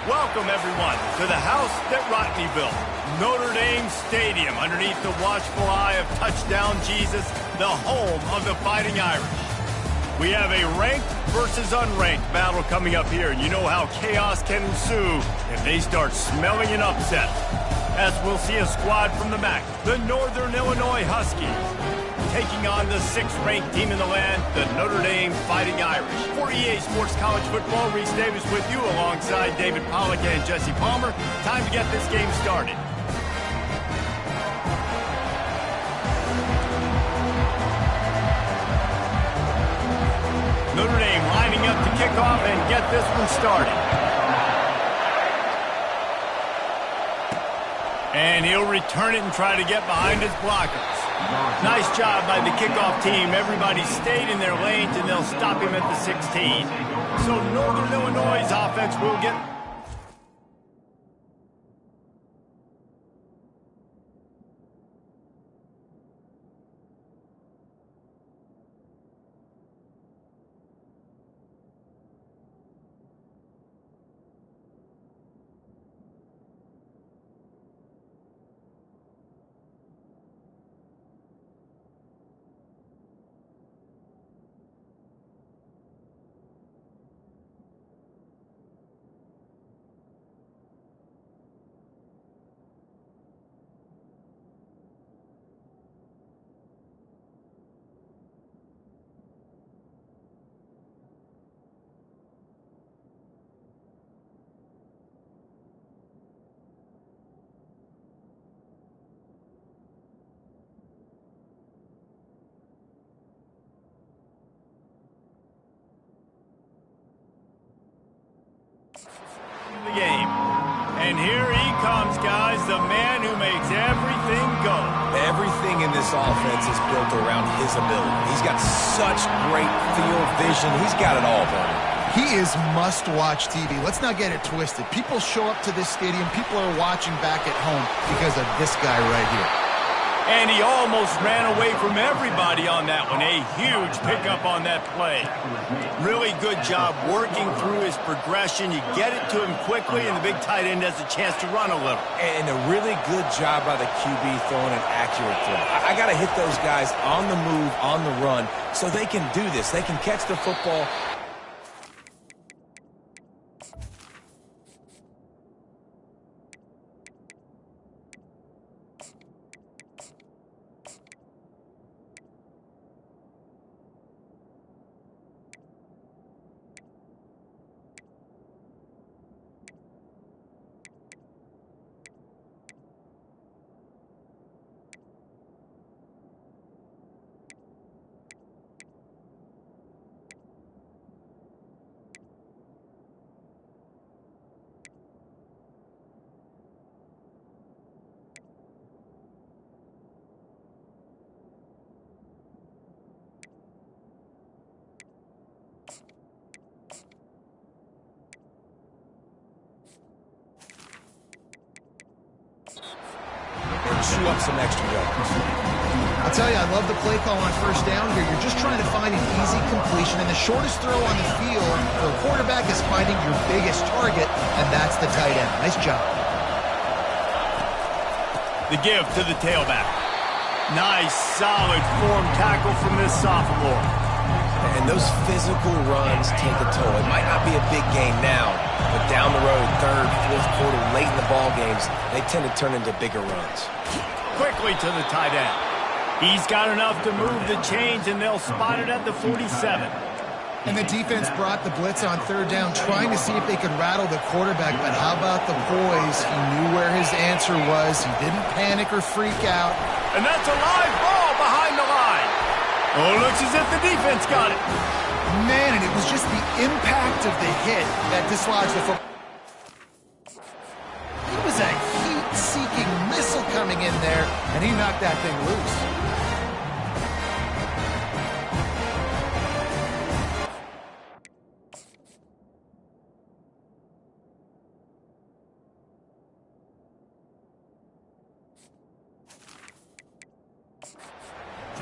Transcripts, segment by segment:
Welcome, everyone, to the house that Rodney built, Notre Dame Stadium, underneath the watchful eye of Touchdown Jesus, the home of the Fighting Irish. We have a ranked versus unranked battle coming up here, and you know how chaos can ensue if they start smelling an upset. As we'll see a squad from the MAC, the Northern Illinois Huskies, taking on the 6th-ranked team in the land, the Notre Dame Fighting Irish. For EA Sports College Football, Reese Davis with you alongside David Pollack and Jesse Palmer. Time to get this game started. Notre Dame lining up to kick off and get this one started. And he'll return it and try to get behind his blockers. Nice job by the kickoff team. Everybody stayed in their lanes, and they'll stop him at the 16. So Northern Illinois' offense will get... the game. And here he comes, guys, the man who makes everything go. Everything in this offense is built around his ability. He's got such great field vision. He's got it all, buddy. He is must-watch TV. Let's not get it twisted. People show up to this stadium. People are watching back at home because of this guy right here. And he almost ran away from everybody on that one. A huge pickup on that play. Really good job working through his progression. You get it to him quickly, and the big tight end has a chance to run a little. And a really good job by the QB throwing an accurate throw. I got to hit those guys on the move, on the run, so they can do this. They can catch the football. Chew up some extra yards. I'll tell you, I love the play call on first down here. You're just trying to find an easy completion, and the shortest throw on the field for a quarterback is finding your biggest target, and that's the tight end. Nice job. The give to the tailback. Nice, solid form tackle from this sophomore. And those physical runs take a toll. It might not be a big game now, but down the road, third, fourth quarter, late in the ball games, they tend to turn into bigger runs. Quickly to the tight end. He's got enough to move the chains, and they'll spot it at the 47. And the defense brought the blitz on third down, trying to see if they could rattle the quarterback. But how about the poise? He knew where his answer was. He didn't panic or freak out. And that's a live ball behind the line. Oh, looks as if the defense got it. Man, and it was just the impact of the hit that dislodged the football. It was a heat-seeking missile coming in there, and he knocked that thing loose.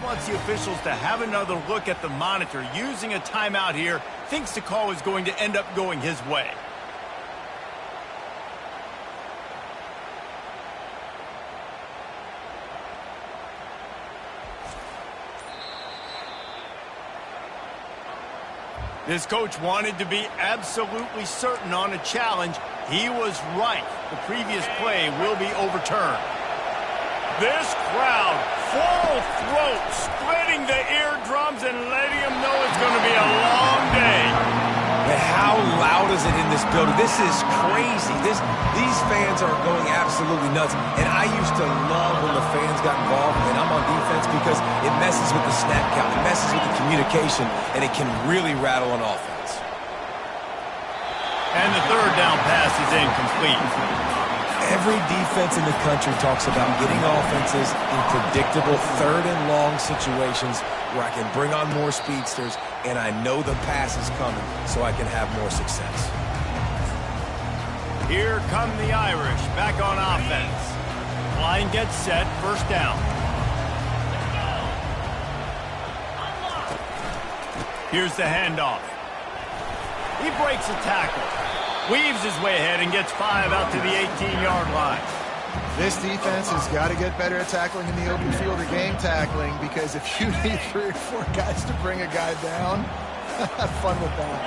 Wants the officials to have another look at the monitor. Using a timeout here, thinks the call is going to end up going his way. This coach wanted to be absolutely certain on a challenge. He was right. The previous play will be overturned. This crowd, full throat, splitting the eardrums and letting them know it's going to be a long day. But how loud is it in this building? This is crazy. These fans are going absolutely nuts. And I used to love when the fans got involved when I'm on defense because it messes with the snap count, it messes with the communication, and it can really rattle an offense. And the third down pass is incomplete. Every defense in the country talks about getting offenses in predictable third and long situations where I can bring on more speedsters and I know the pass is coming so I can have more success. Here come the Irish back on offense. Line gets set, first down. Here's the handoff. He breaks a tackle. Weaves his way ahead and gets 5 out to the 18-yard line. This defense has got to get better at tackling in the open field or game tackling, because if you need 3 or 4 guys to bring a guy down, have fun with that.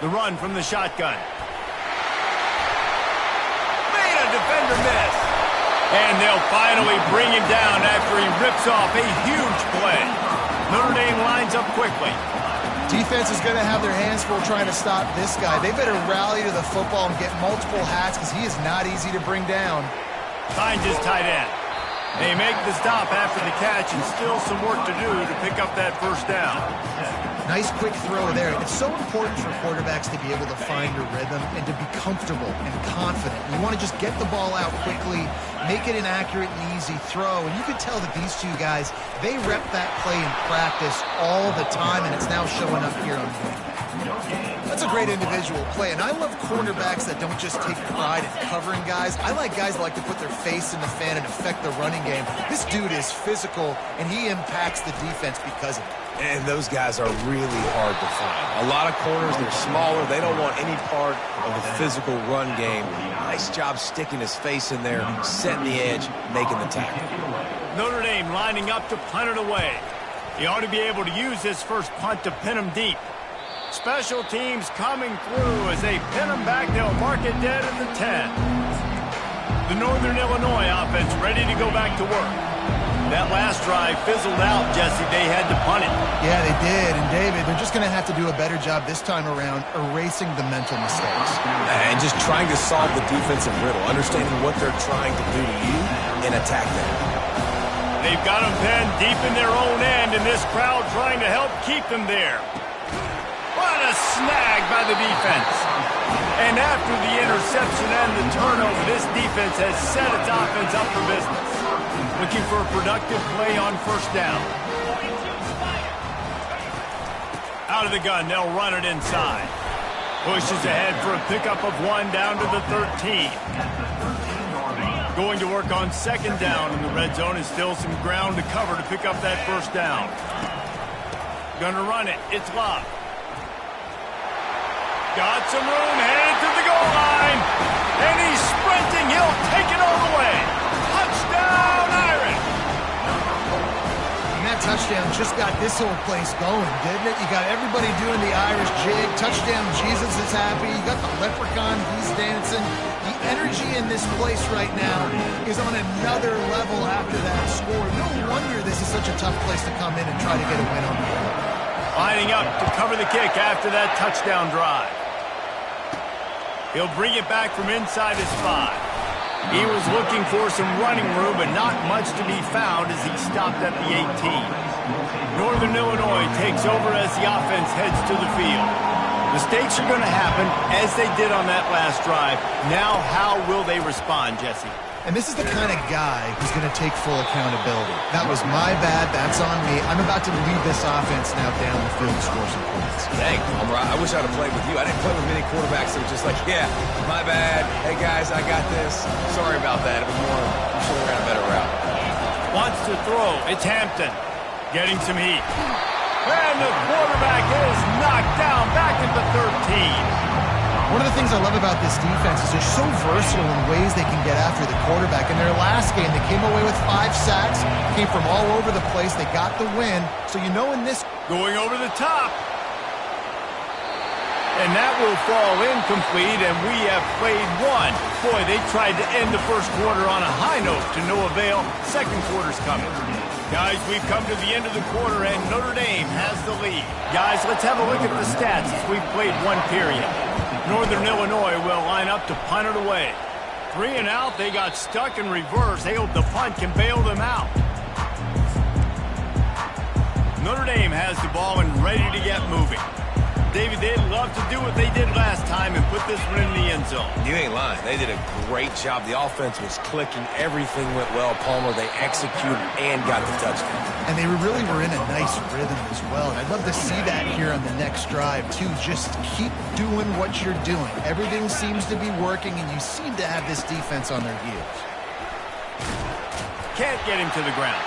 The run from the shotgun. Made a defender miss. And they'll finally bring him down after he rips off a huge play. Notre Dame lines up quickly. Defense is going to have their hands full trying to stop this guy. They better rally to the football and get multiple hats because he is not easy to bring down. Finds his tight end. They make the stop after the catch and still some work to do to pick up that first down. Nice quick throw there. It's so important for quarterbacks to be able to find a rhythm and to be comfortable and confident. You want to just get the ball out quickly, make it an accurate and easy throw. And you can tell that these two guys, they rep that play in practice all the time, and it's now showing up here on game. That's a great individual play, and I love cornerbacks that don't just take pride in covering guys. I like guys that like to put their face in the fan and affect the running game. This dude is physical, and he impacts the defense because of it. And those guys are really hard to find. A lot of corners, they're smaller. They don't want any part of the physical run game. Nice job sticking his face in there, setting the edge, making the tackle. Notre Dame lining up to punt it away. He ought to be able to use this first punt to pin him deep. Special teams coming through as they pin him back. They'll mark it dead at the 10. The Northern Illinois offense ready to go back to work. That last drive fizzled out, Jesse. They had to punt it. Yeah, they did. And, David, they're just going to have to do a better job this time around erasing the mental mistakes. And just trying to solve the defensive riddle, understanding what they're trying to do to you and attack them. They've got them pinned deep in their own end, and this crowd trying to help keep them there. What a snag by the defense. And after the interception and the turnover, this defense has set its offense up for business. Looking for a productive play on first down. Out of the gun, they'll run it inside. Pushes ahead for a pickup of 1 down to the 13. Going to work on second down in the red zone is still some ground to cover to pick up that first down. Gonna run it. It's Love. Got some room, headed to the goal line. And he's sprinting. He'll take it all the way. Touchdown, Irish. And that touchdown just got this whole place going, didn't it? You got everybody doing the Irish jig. Touchdown, Jesus is happy. You got the leprechaun, he's dancing. The energy in this place right now is on another level after that score. No wonder this is such a tough place to come in and try to get a win on the road. Lining up to cover the kick after that touchdown drive. He'll bring it back from inside his 5. He was looking for some running room, but not much to be found as he stopped at the 18. Northern Illinois takes over as the offense heads to the field. Mistakes are going to happen, as they did on that last drive. Now, how will they respond, Jesse? And this is the kind of guy who's going to take full accountability. That was my bad. That's on me. I'm about to lead this offense now down the field and score some points. Dang, I wish I'd have played with you. I didn't play with many quarterbacks that were just like, yeah, my bad. Hey, guys, I got this. Sorry about that. It was more, we should have ran a better route. Wants to throw. It's Hampton. Getting some heat. And the quarterback is knocked down back at the 13. One of the things I love about this defense is they're so versatile in ways they can get after the quarterback. In their last game, they came away with 5 sacks, came from all over the place. They got the win. So you know in this... Going over the top. And that will fall incomplete, and we have played one. Boy, they tried to end the first quarter on a high note to no avail. Second quarter's coming. Guys, we've come to the end of the quarter, and Notre Dame has the lead. Guys, let's have a look at the stats as we've played one period. Northern Illinois will line up to punt it away. 3 and out, they got stuck in reverse. They hope the punt can bail them out. Notre Dame has the ball and ready to get moving. David, they'd love to do what they did last time and put this one in the end zone. You ain't lying. They did a great job. The offense was clicking. Everything went well. Palmer, they executed and got the touchdown. And they really were in a nice rhythm as well. And I'd love to see that here on the next drive, too. Just keep doing what you're doing. Everything seems to be working, and you seem to have this defense on their heels. Can't get him to the ground.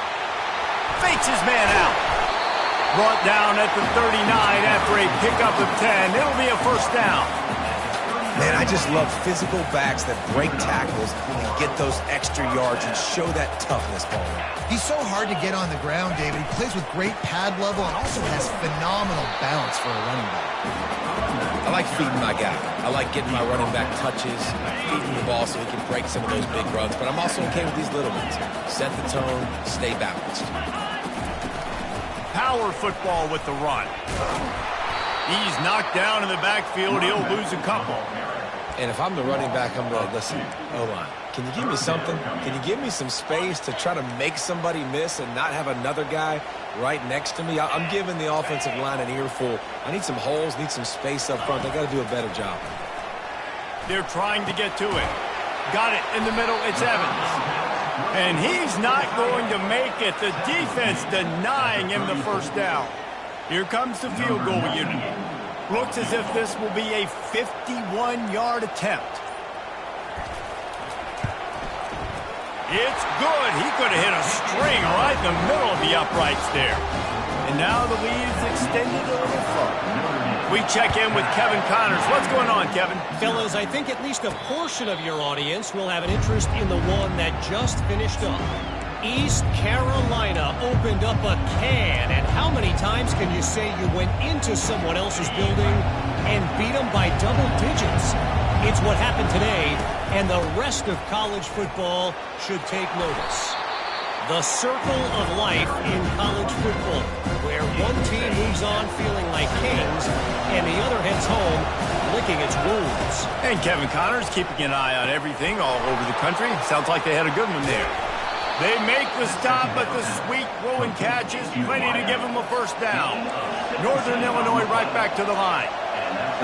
Fakes his man out. Brought down at the 39 after a pickup of 10. It'll be a first down. Man, I just love physical backs that break tackles and get those extra yards and show that toughness, Palmer. He's so hard to get on the ground, David. He plays with great pad level and also has phenomenal balance for a running back. I like feeding my guy. I like getting my running back touches, feeding the ball so he can break some of those big runs. But I'm also okay with these little ones. Set the tone, stay balanced. Power football with the run. He's knocked down in the backfield. He'll lose a couple. And if I'm the running back, I'm going to listen. O-line, can you give me something? Can you give me some space to try to make somebody miss and not have another guy right next to me? I'm giving the offensive line an earful. I need some holes, need some space up front. They got to do a better job. They're trying to get to it. Got it in the middle. It's Evans. And he's not going to make it. The defense denying him the first down. Here comes the field goal unit. Looks as if this will be a 51-yard attempt. It's good. He could have hit a string right in the middle of the uprights there. And now the lead is extended a little further. We check in with Kevin Connors. What's going on, Kevin? Fellas, I think at least a portion of your audience will have an interest in the one that just finished up. East Carolina opened up a can, and how many times can you say you went into someone else's building and beat them by double digits? It's what happened today, and the rest of college football should take notice. The circle of life in college football, where one team moves on feeling like kings, and the other heads home licking its wounds. And Kevin Connors keeping an eye on everything all over the country. Sounds like they had a good one there. They make the stop, but the sweet throwing catch is plenty to give them a first down. Northern Illinois right back to the line.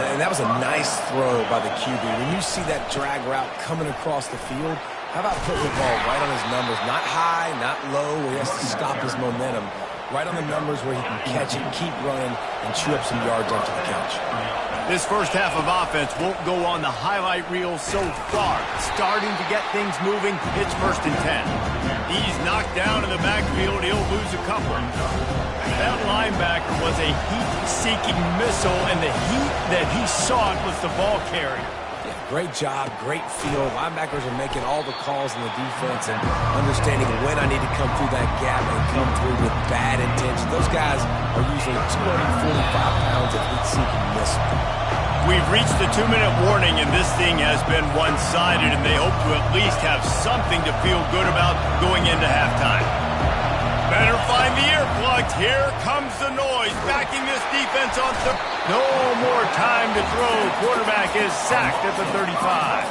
And that was a nice throw by the QB. When you see that drag route coming across the field, how about putting the ball right on his numbers? Not high, not low, where he has to stop his momentum. Right on the numbers where he can catch it, keep running, and chew up some yards after the catch. This first half of offense won't go on the highlight reel so far. Starting to get things moving. It's 1st and 10. He's knocked down in the backfield. He'll lose a couple. That linebacker was a heat-seeking missile, and the heat that he sought was the ball carrier. Yeah, great job, great feel. Linebackers are making all the calls in the defense and understanding when I need to come through that gap and come through with bad intention. Those guys are usually 245 pounds of heat-seeking missile. We've reached the 2-minute warning, and this thing has been one-sided, and they hope to at least have something to feel good about going into halftime. Better find the earplugs. Here comes the noise, backing this defense on third. No more time to throw. Quarterback is sacked at the 35.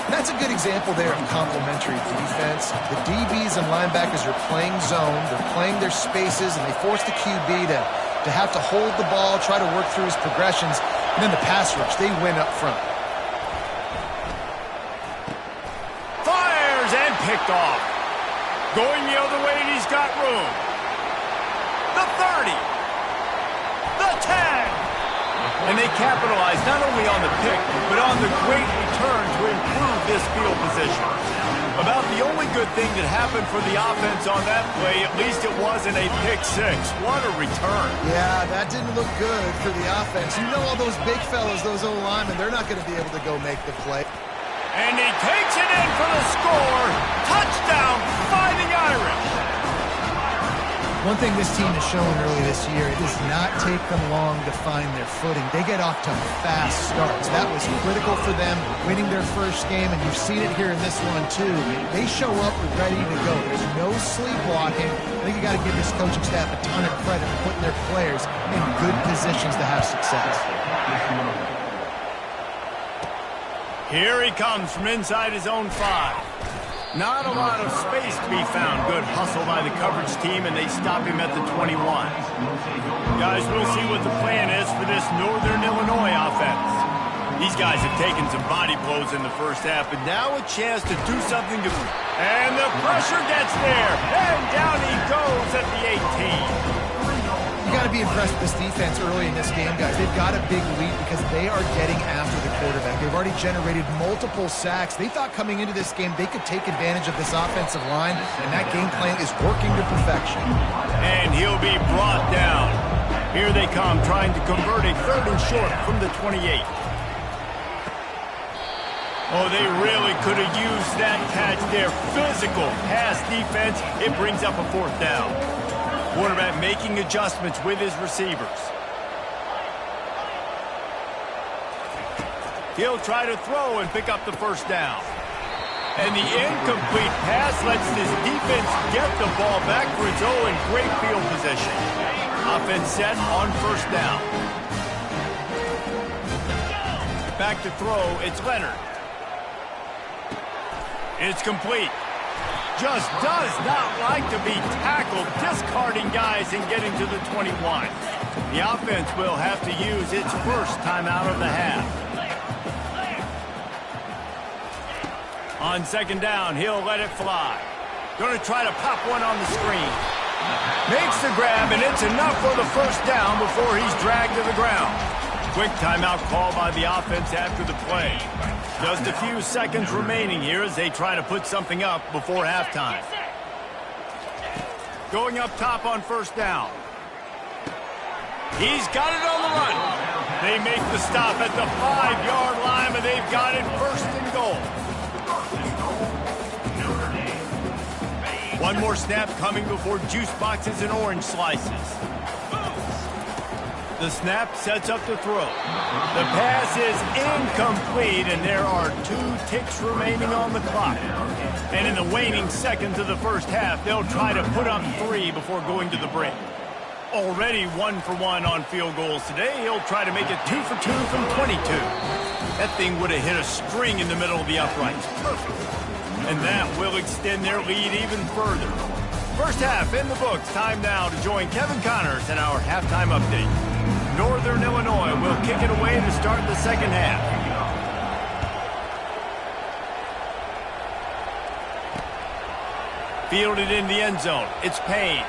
That's a good example there of complementary defense. The DBs and linebackers are playing zone. They're playing their spaces, and they force the QB to have to hold the ball, try to work through his progressions. And then the pass rush, they win up front. Fires and picked off. Going the other way, and he's got room. The 30. The 10. And they capitalize not only on the pick, but on the great return to improve this field position. A About the only good thing that happened for the offense on that play, at least it wasn't a pick six. What a return. Yeah, that didn't look good for the offense. You know all those big fellas, those O-linemen, they're not going to be able to go make the play. And he takes it in for the score. Touchdown, Fighting Irish. One thing this team has shown early this year, it does not take them long to find their footing. They get off to fast starts. That was critical for them, winning their first game, and you've seen it here in this one too. They show up ready to go. There's no sleepwalking. I think you got to give this coaching staff a ton of credit for putting their players in good positions to have success. Here he comes from inside his own 5. Not a lot of space to be found. Good hustle by the coverage team, and they stop him at the 21. Guys, we'll see what the plan is for this Northern Illinois offense. These guys have taken some body blows in the first half, but now a chance to do something to... And the pressure gets there, and down he goes at the 18. You got to be impressed with this defense early in this game, guys. They've got a big lead because they are getting after the quarterback. They've already generated multiple sacks. They thought coming into this game they could take advantage of this offensive line, and that game plan is working to perfection. And he'll be brought down. Here they come, trying to convert a 3rd and short from the 28. Oh, they really could have used that catch there. Physical pass defense. It brings up a 4th down. Quarterback making adjustments with his receivers. He'll try to throw and pick up the 1st down. And the incomplete pass lets this defense get the ball back for its own in great field position. Offense set on 1st down. Back to throw, it's Leonard. It's complete. Just does not like to be tackled, discarding guys and getting to the 21. The offense will have to use its first timeout of the half. On 2nd down, he'll let it fly. Going to try to pop one on the screen. Makes the grab, and it's enough for the 1st down before he's dragged to the ground. Quick timeout call by the offense after the play. Just a few seconds remaining here as they try to put something up before halftime. Going up top on 1st down. He's got it on the run. They make the stop at the 5-yard line, and they've got it 1st and goal. One more snap coming before juice boxes and orange slices. The snap sets up the throw. The pass is incomplete, and there are 2 ticks remaining on the clock. And in the waning seconds of the first half, they'll try to put up 3 before going to the break. Already 1 for 1 on field goals today. He'll try to make it 2 for 2 from 22. That thing would have hit a string in the middle of the uprights. Perfect. And that will extend their lead even further. First half in the books. Time now to join Kevin Connors in our halftime update. Northern Illinois will kick it away to start the 2nd half. Fielded in the end zone. It's Payne.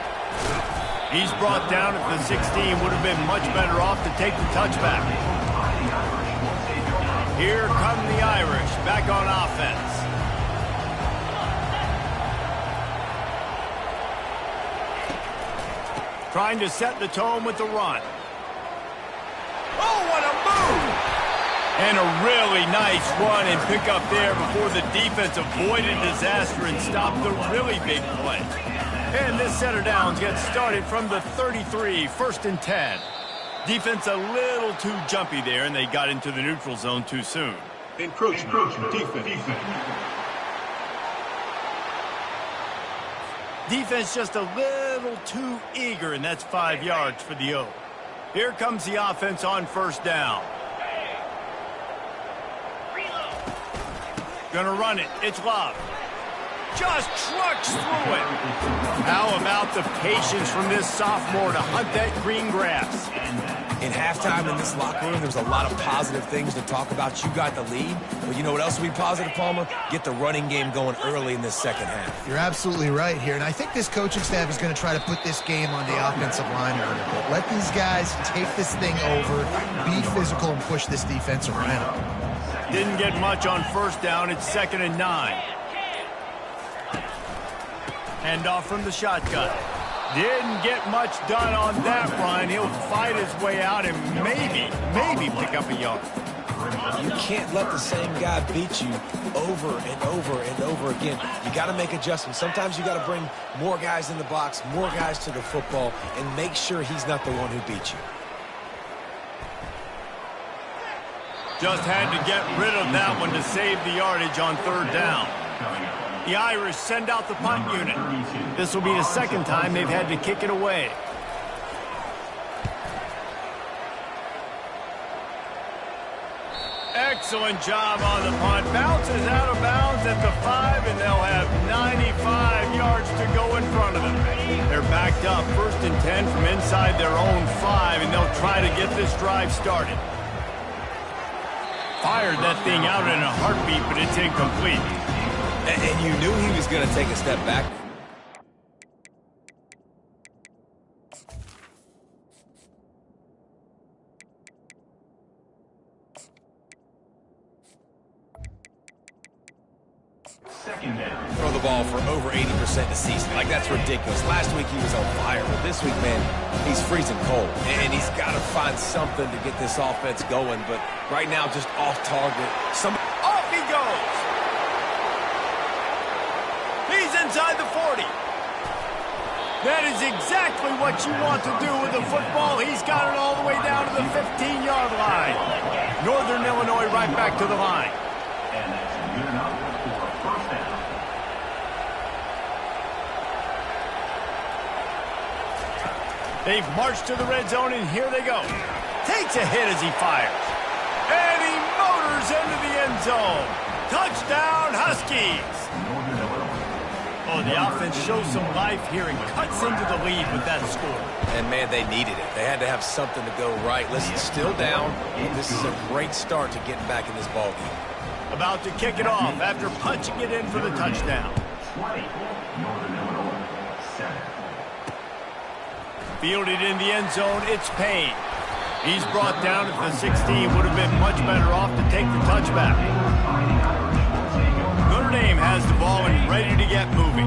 He's brought down at the 16. Would have been much better off to take the touchback. Here come the Irish back on offense. Trying to set the tone with the run. Oh, what a move! And a really nice run and pick up there before the defense avoided disaster and stopped the really big play. And this set of downs gets started from the 33, 1st and 10. Defense a little too jumpy there, and they got into the neutral zone too soon. Encroachment. Defense. Defense just a little too eager, and that's 5 yards for the O. Here comes the offense on 1st down. Gonna run it. It's Love. Just trucks through it. How about the patience from this sophomore to hunt that green grass? In halftime in this locker room, there's a lot of positive things to talk about. You got the lead, but you know what else will be positive, Palmer? Get the running game going early in this 2nd half. You're absolutely right here, and I think this coaching staff is going to try to put this game on the offensive line a little bit. Let these guys take this thing over, be physical, and push this defense around. Didn't get much on 1st down. It's 2nd and 9. Handoff from the shotgun. Didn't get much done on that run. He'll fight his way out and maybe pick up a yard. You can't let the same guy beat you over and over and over again. You got to make adjustments. Sometimes you got to bring more guys in the box, more guys to the football, and make sure he's not the one who beat you. Just had to get rid of that one to save the yardage on third down. The Irish send out the punt unit. This will be the second time they've had to kick it away. Excellent job on the punt. Bounces out of bounds at the 5, and they'll have 95 yards to go in front of them. They're backed up, 1st and 10 from inside their own 5, and they'll try to get this drive started. Fired that thing out in a heartbeat, but it's incomplete. And you knew he was going to take a step back. Throw the ball for over 80% this season. Like, that's ridiculous. Last week he was on fire, but this week, man, he's freezing cold. And he's got to find something to get this offense going, but right now just off target. Off he goes! He's inside the 40. That is exactly what you want to do with the football. He's got it all the way down to the 15-yard line. Northern Illinois right back to the line. And that's good enough for a first down. They've marched to the red zone, and here they go. Takes a hit as he fires. And he motors into the end zone. Touchdown, Huskies! Oh, the offense shows some life here and cuts into the lead with that score. And, man, they needed it. They had to have something to go right. Listen, still down. This is a great start to getting back in this ballgame. About to kick it off after punching it in for the touchdown. 20, Northern Illinois, 7. Fielded in the end zone, it's Payne. He's brought down at the 16. Would have been much better off to take the touchback. Notre Dame has the ball and ready to get moving.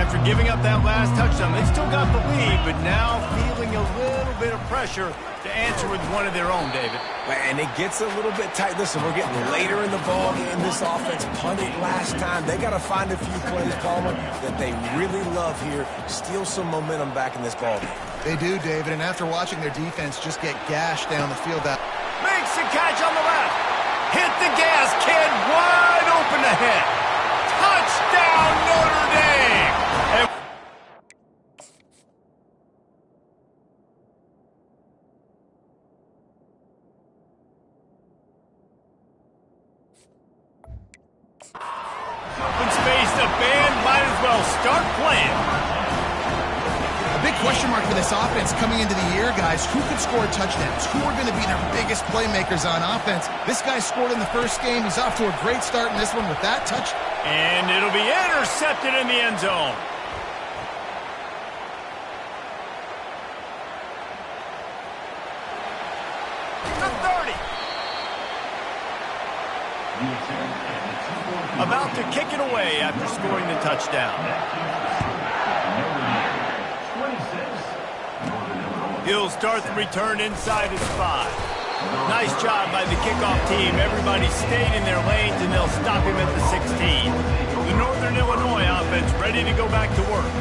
After giving up that last touchdown, they still got the lead, but now feeling a little bit of pressure to answer with one of their own, David. And it gets a little bit tight. Listen, we're getting later in the ball game. This offense punted last time. They got to find a few plays, Palmer, that they really love here. Steal some momentum back in this ball game. They do, David, and after watching their defense just get gashed down the field, that Makes the catch on the left. Hit the gas, kid. Wide open ahead. Touchdown, Notre Dame. And open space, the band might as well start playing. a big question mark for this offense coming into the year, guys. Who could score touchdowns? Who are going to be their biggest playmakers on offense? This guy scored in the first game. He's off to a great start in this one with that touch. And it'll be intercepted in the end zone. The 30. About to kick it away after scoring the touchdown. He'll start the return inside his 5. Nice job by the kickoff team. Everybody stayed in their lanes, and they'll stop him at the 16. The Northern Illinois offense ready to go back to work.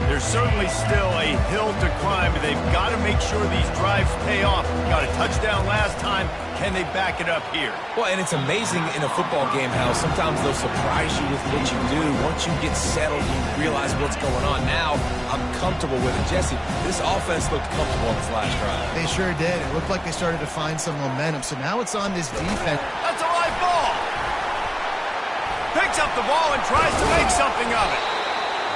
There's certainly still a hill to climb, but they've got to make sure these drives pay off. Got a touchdown last time. Can they back it up here? Well, and it's amazing in a football game how sometimes they'll surprise you with what you do. Once you get settled, you realize what's going on. Now, I'm comfortable with it. Jesse, this offense looked comfortable on this last drive. They sure did. It looked like they started to find some momentum. So now it's on this defense. That's a live ball. Picks up the ball and tries to make something of it.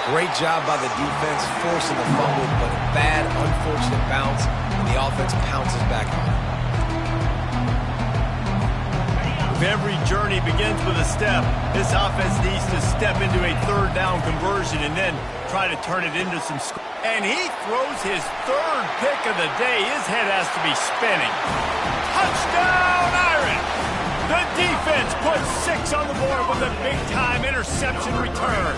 Great job by the defense, forcing the fumble, but a bad, unfortunate bounce, and the offense pounces back on it. If every journey begins with a step, this offense needs to step into a third down conversion and then try to turn it into some score. And he throws his third pick of the day. His head has to be spinning. Touchdown, Irish! The defense puts 6 on the board with a big-time interception return.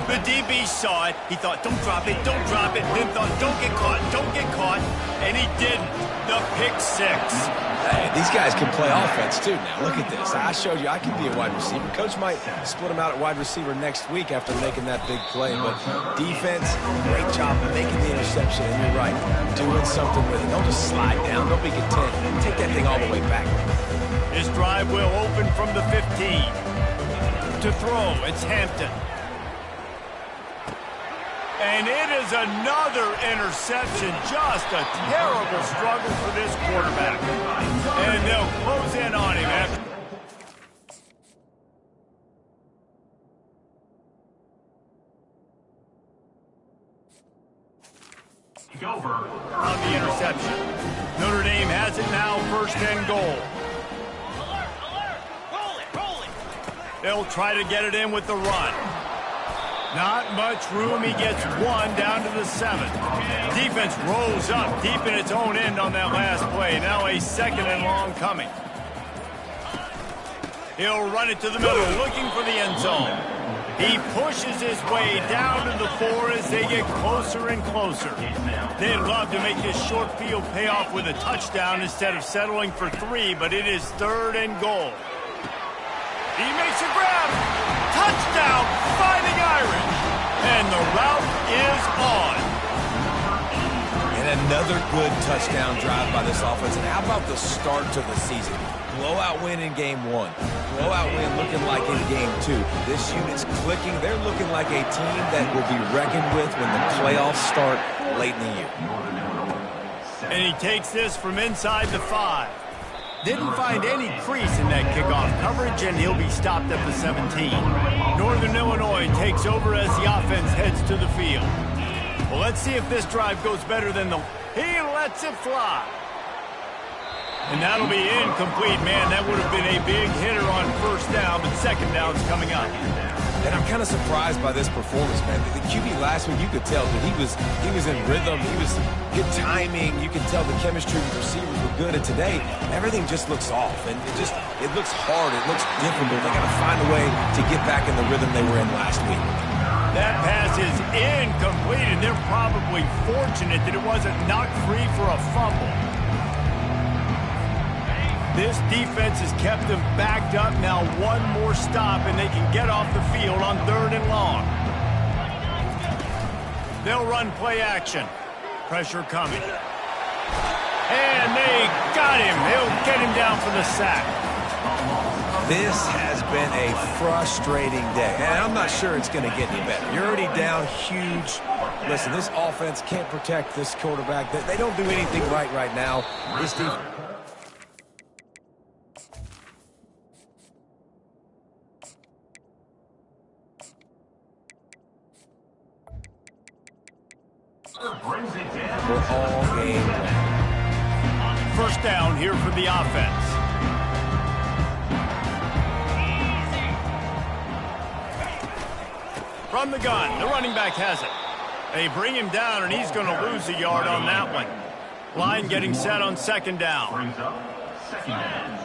The DB saw it. He thought, don't drop it, don't drop it. Then thought, don't get caught, don't get caught. And he didn't. The pick six. Hey, these guys can play offense, too, now. Look at this. I showed you I can be a wide receiver. Coach might split them out at wide receiver next week after making that big play. But defense, great job of making the interception. And you're right, doing something with it. Don't just slide down. Don't be content. Take that thing all the way back. His drive will open from the 15. To throw, it's Hampton. And it is another interception. Just a terrible struggle for this quarterback. And they'll close in on him after. On the interception. Notre Dame has it now, first and goal. They'll try to get it in with the run. Not much room. He gets one down to the 7. Defense rolls up deep in its own end on that last play. Now a second and long coming. He'll run it to the middle, looking for the end zone. He pushes his way down to the 4 as they get closer and closer. They'd love to make this short field pay off with a touchdown instead of settling for 3, but it is third and goal. He makes a grab. Touchdown, Fighting Irish. And the route is on. And another good touchdown drive by this offense. And how about the start to the season? Blowout win in game 1. Blowout win looking like in game 2. This unit's clicking. They're looking like a team that will be reckoned with when the playoffs start late in the year. And he takes this from inside the 5. Didn't find any crease in that kickoff coverage, and he'll be stopped at the 17. Northern Illinois takes over as the offense heads to the field. Well, let's see if this drive goes better than the... He lets it fly. And that'll be incomplete, man. That would have been a big hitter on first down, but second down's coming up. And I'm kind of surprised by this performance, man. The QB last week, you could tell that he was in rhythm. He was good timing. You could tell the chemistry with receivers were good. And today, everything just looks off. And it looks hard. It looks difficult. They got to find a way to get back in the rhythm they were in last week. That pass is incomplete, and they're probably fortunate that it wasn't knocked free for a fumble. This defense has kept them backed up. Now one more stop, and they can get off the field on third and long. They'll run play action. Pressure coming. And they got him. They'll get him down for the sack. This has been a frustrating day, and I'm not sure it's going to get any better. You're already down huge. Listen, this offense can't protect this quarterback. They don't do anything right now. This defense... Brings it down. We're all game long. First down here for the offense. From the gun, the running back has it. They bring him down, and he's going to lose a yard on that one. Line getting set on second down. Brings up second down.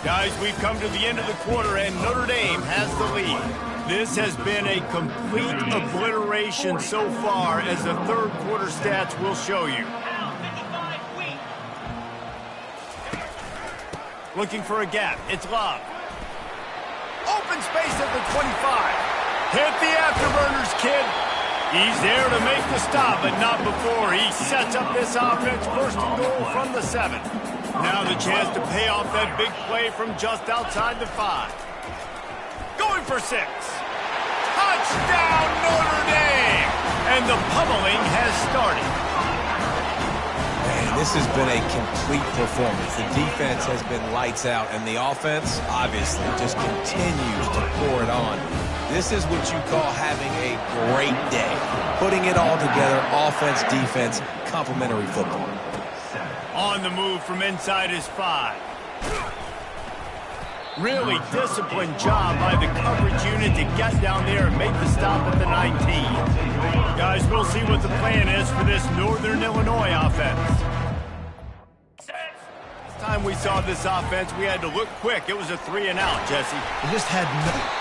Guys, we've come to the end of the quarter, and Notre Dame has the lead. This has been a complete obliteration so far, as the third quarter stats will show you. Looking for a gap. It's Love. Open space at the 25. Hit the afterburners, kid. He's there to make the stop, but not before. He sets up this offense, first and goal from the 7. Now the chance to pay off that big play from just outside the 5. Going for 6. Touchdown, Notre Dame! And the pummeling has started. Man, this has been a complete performance. The defense has been lights out, and the offense, obviously, just continues to pour it on. This is what you call having a great day. Putting it all together, offense, defense, complementary football. On the move from inside his 5. Really disciplined job by the coverage unit to get down there and make the stop at the 19. Guys, we'll see what the plan is for this Northern Illinois offense. This time time we saw this offense, we had to look quick. It was a 3-and-out, Jesse. They just had no...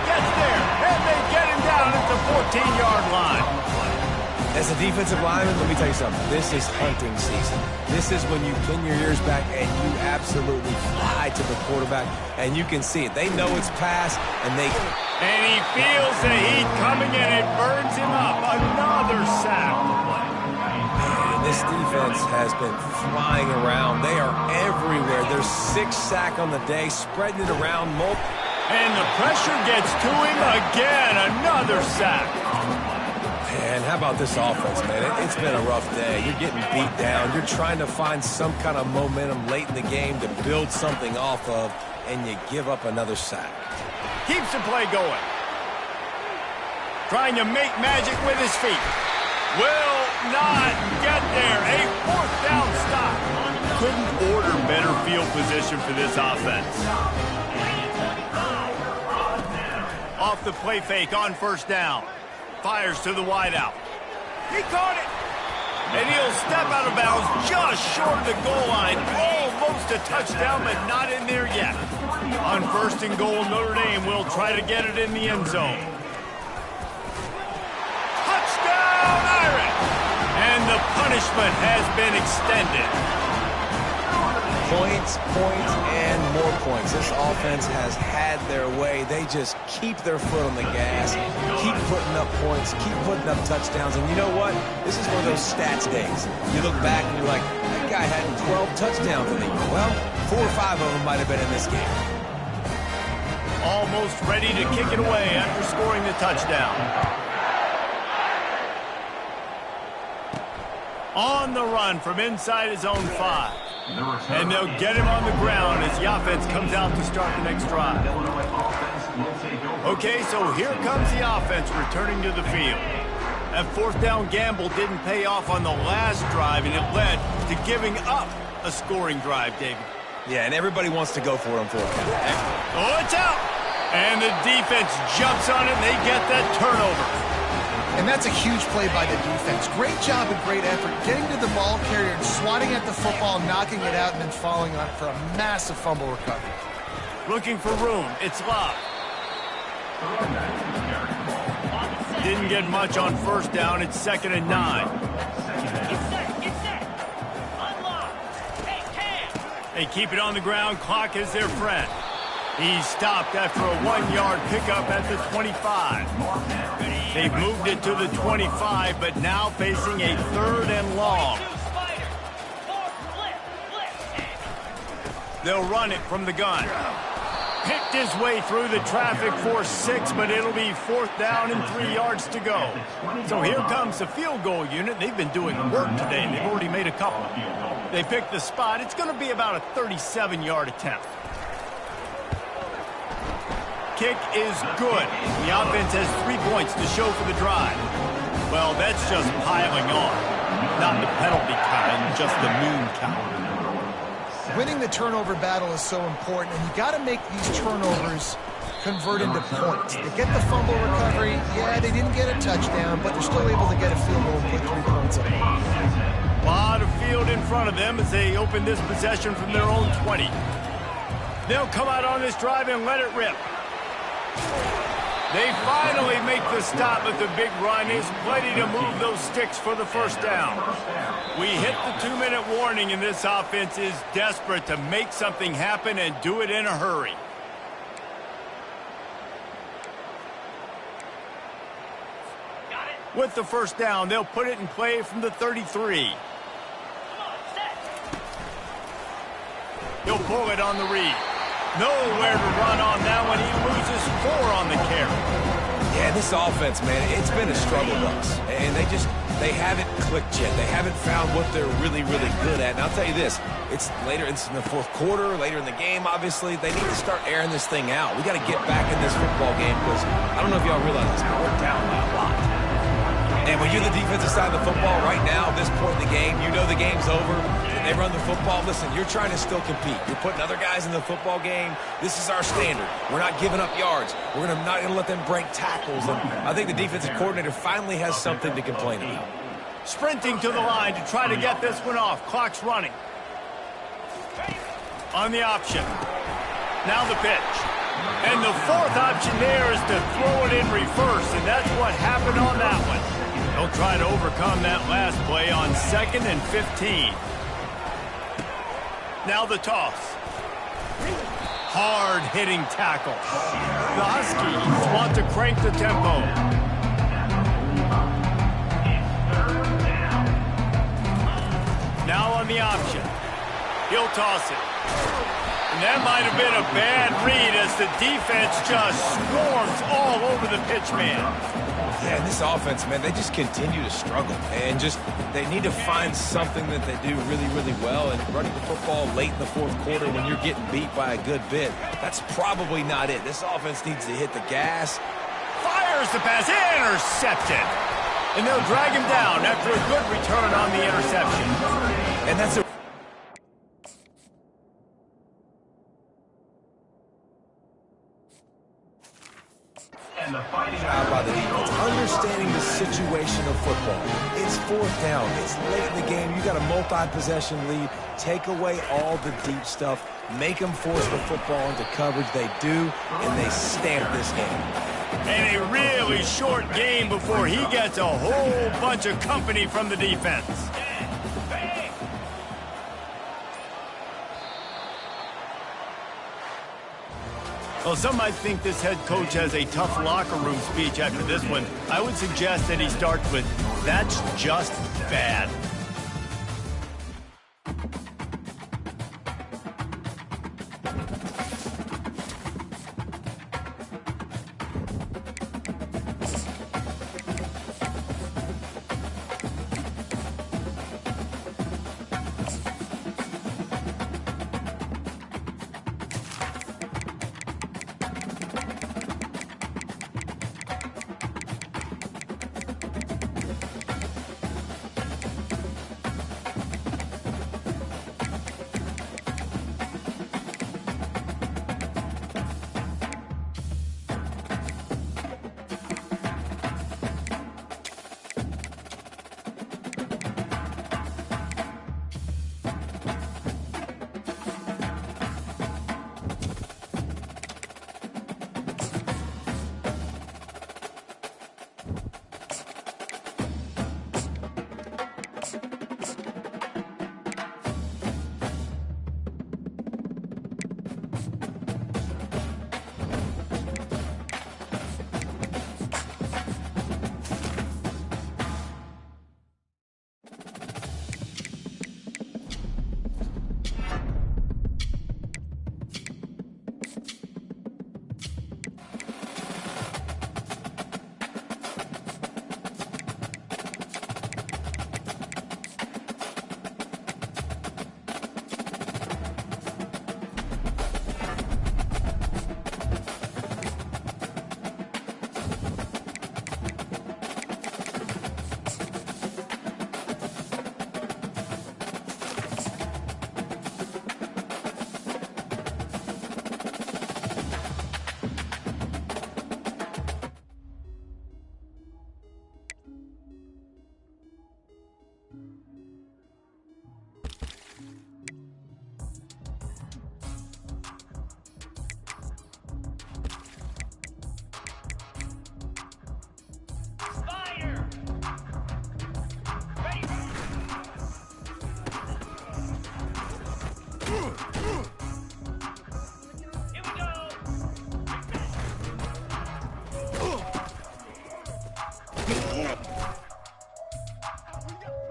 Gets there, and they get him down at the 14-yard line. As a defensive lineman, let me tell you something. This is hunting season. This is when you pin your ears back and you absolutely fly to the quarterback, and you can see it. They know it's pass, and they... And he feels the heat coming, and it burns him up. Another sack. Man, this defense has been flying around. They are everywhere. There's 6 sacks on the day, spreading it around. And the pressure gets to him again. Another sack. Man, how about this offense, man? It's been a rough day. You're getting beat down. You're trying to find some kind of momentum late in the game to build something off of, and you give up another sack. Keeps the play going. Trying to make magic with his feet. Will not get there. A 4th down stop. Couldn't order better field position for this offense. Off the play fake on 1st down. Fires to the wideout. He caught it. And he'll step out of bounds just short of the goal line. Almost a touchdown, but not in there yet. On 1st and goal, Notre Dame will try to get it in the end zone. Touchdown, Irish! And the punishment has been extended. Points, and more points. This offense has had their way. They just keep their foot on the gas, keep putting up points, keep putting up touchdowns. And you know what? This is one of those stats days. You look back and you're like, that guy had 12 touchdowns in the year. Well, 4 or 5 of them might have been in this game. Almost ready to kick it away after scoring the touchdown. On the run from inside his own 5. And they'll get him on the ground as the offense comes out to start the next drive. Okay, so here comes the offense returning to the field. That 4th down gamble didn't pay off on the last drive, and it led to giving up a scoring drive, David. Yeah, and everybody wants to go for him for it. Oh, it's out! And the defense jumps on it, and they get that turnover. And that's a huge play by the defense. Great job and great effort getting to the ball carrier and swatting at the football, knocking it out, and then following on for a massive fumble recovery. Looking for room. It's Love. Didn't get much on 1st down. It's 2nd and 9. They keep it on the ground. Clock is their friend. He's stopped after a 1-yard pickup at the 25. They've moved it to the 25, but now facing a 3rd and long. They'll run it from the gun. Picked his way through the traffic for 6, but it'll be 4th down and 3 yards to go. So here comes the field goal unit. They've been doing work today. They've already made a couple. They picked the spot. It's going to be about a 37-yard attempt. Kick is good. The offense has 3 points to show for the drive. Well, that's just piling on. Not the penalty kind, just the mean kind. Winning the turnover battle is so important, and you got to make these turnovers convert into points. They get the fumble recovery. Yeah, they didn't get a touchdown, but they're still able to get a field goal and put 3 points up. A lot of field in front of them as they open this possession from their own 20. They'll come out on this drive and let it rip. They finally make the stop, but the big run is plenty to move those sticks for the 1st down. We hit the 2-minute warning, and this offense is desperate to make something happen and do it in a hurry. With the 1st down, they'll put it in play from the 33. He'll pull it on the read. Nowhere to run on that one. He loses 4 on the carry. Yeah, this offense, man, it's been a struggle bus. And they haven't clicked yet. They haven't found what they're really, really good at. And I'll tell you this, it's in the 4th quarter, later in the game, obviously. They need to start airing this thing out. We got to get back in this football game because I don't know if y'all realize this, but we're down by a lot. And when you're the defensive side of the football right now, at this point in the game, you know the game's over. They run the football. Listen, you're trying to still compete. You're putting other guys in the football game. This is our standard. We're not giving up yards. We're not going to let them break tackles. And I think the defensive coordinator finally has something to complain about. Sprinting to the line to try to get this one off. Clock's running. On the option. Now the pitch. And the fourth option there is to throw it in reverse, and that's what happened on that one. They'll try to overcome that last play on 2nd and 15. Now the toss. Hard-hitting tackle. The Huskies want to crank the tempo. Now on the option. He'll toss it. And that might have been a bad read as the defense just swarms all over the pitch man. Yeah, and this offense, man, they just continue to struggle. And they need to find something that they do really, really well. And running the football late in the fourth quarter when you're getting beat by a good bit, that's probably not it. This offense needs to hit the gas. Fires the pass, intercepted. And they'll drag him down after a good return on the interception. And that's a job by the defense, understanding the situation of football. It's 4th down. It's late in the game. You got a multi-possession lead. Take away all the deep stuff. Make them force the football into coverage. They do, and they stamp this game. And a really short game before he gets a whole bunch of company from the defense. Well, some might think this head coach has a tough locker room speech after this one. I would suggest that he starts with, "That's just bad."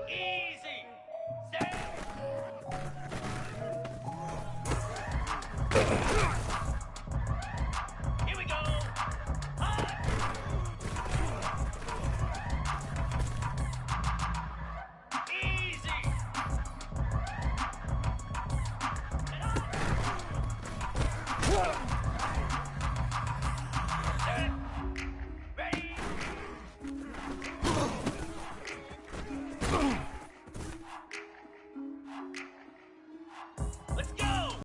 Easy.